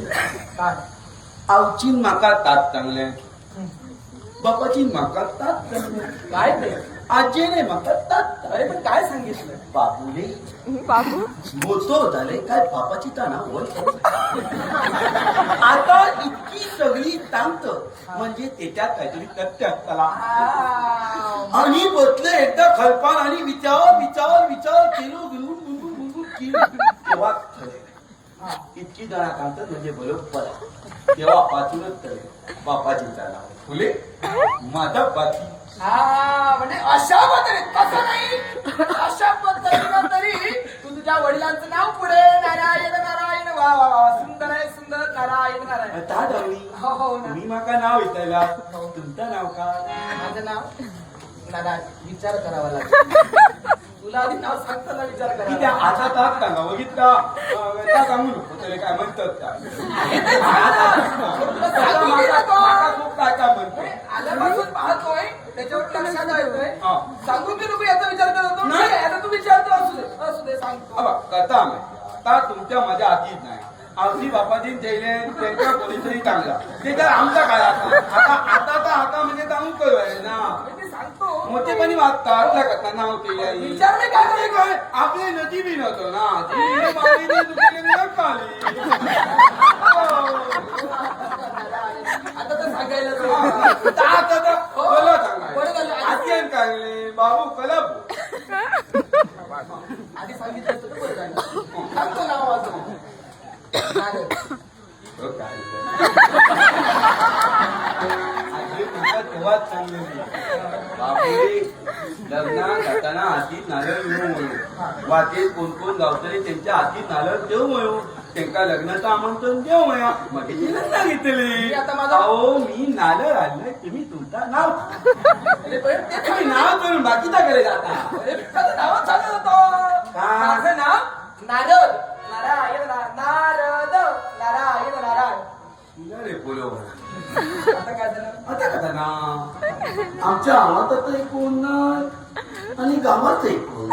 काय आवचीन म्हाका तात चांगले बापाचीन म्हाका तात चांगले काय ते आजेने म्हाका तात अरे पण काय सांगितलं बाबूले बाबू मोठो झाले काय बापाची ताना होय आता इतकी सगळी तांत म्हणजे त्याच्यात काहीतरी तथ्य असताला आणि बसले एकदा खलपान आणि विचार केलो गुंगून केलो तेव्हा ठरले इतकी जणा कांतत म्हणजे बरोबर तेव्हा पाचूनच ठरले बापाची ताना फुले माझा बाकी म्हणजे अशा पद्धतीने तसं नाही अशा पद्धतीनं तरी तू तुझ्या वडिलांचं नाव पुढे नारायण नारायण वा वा वा सुंदर आहे सुंदर नारायण नारायण आता डावणी हो हो ना. तुम्ही माका नाव विचारला तुमचं नाव काय माझं नाव नारायण विचार करावा लागेल तुला आधी नाव सांगताना विचार की करा त्या आता तात सांगा बघितला त्या सांगू नको त्याला काय म्हणतात माका खूप काय काय म्हणतो आल्यापासून पाहतोय त्याच्यावर लक्षात येतोय हा. सांगू की नको याचा विचार करत होतो नाही. आता तू विचारतो असू दे सांगतो अबा कथा आता तुमच्या माझ्या हातीत नाही आवजी बापाजी जैले त्यांच्या कोणीतरी चांगला ते तर आमचा काय आता म्हणजे सांगू करूय ना मी सांगतो मोठेपणी वागतात त्या कथा नाव केले विचार नाही काय ते काय आपले नजीबी नव्हतो ना ती मागणी दुसरीने नका आली. आता तर सांगायला बरं झालं. आत्यान काढले बाबू कलाप आधी सांगितलं असतं तर बरं झालं. सांगतो नाव वाजव. नारद. तेव्हाच सांगले बाबू लग्नात जाताना हातीत नारळ घेऊ म्हणू वाटेत कोण कोण गावतरी त्यांच्या हातीत नारळ देऊ म्हणू त्यांना लग्नाचं आमंत्रण देऊ म्हणा मग ती लग्न घेतली आता माझा- अहो मी नारळ आणलं तुम्ही तुमचं नाव अरे पण ते तुम्ही नाव करून बाकीचा कडे जाता अरे माझं नावच सांगत होतो. काय? माझं नाव नारद नारायण नारद नारायण नारायण तुला रे बोलव आता काय झालं आता कथा ना आमच्या गावात आता एक कोण नाही आणि गावात एक कोण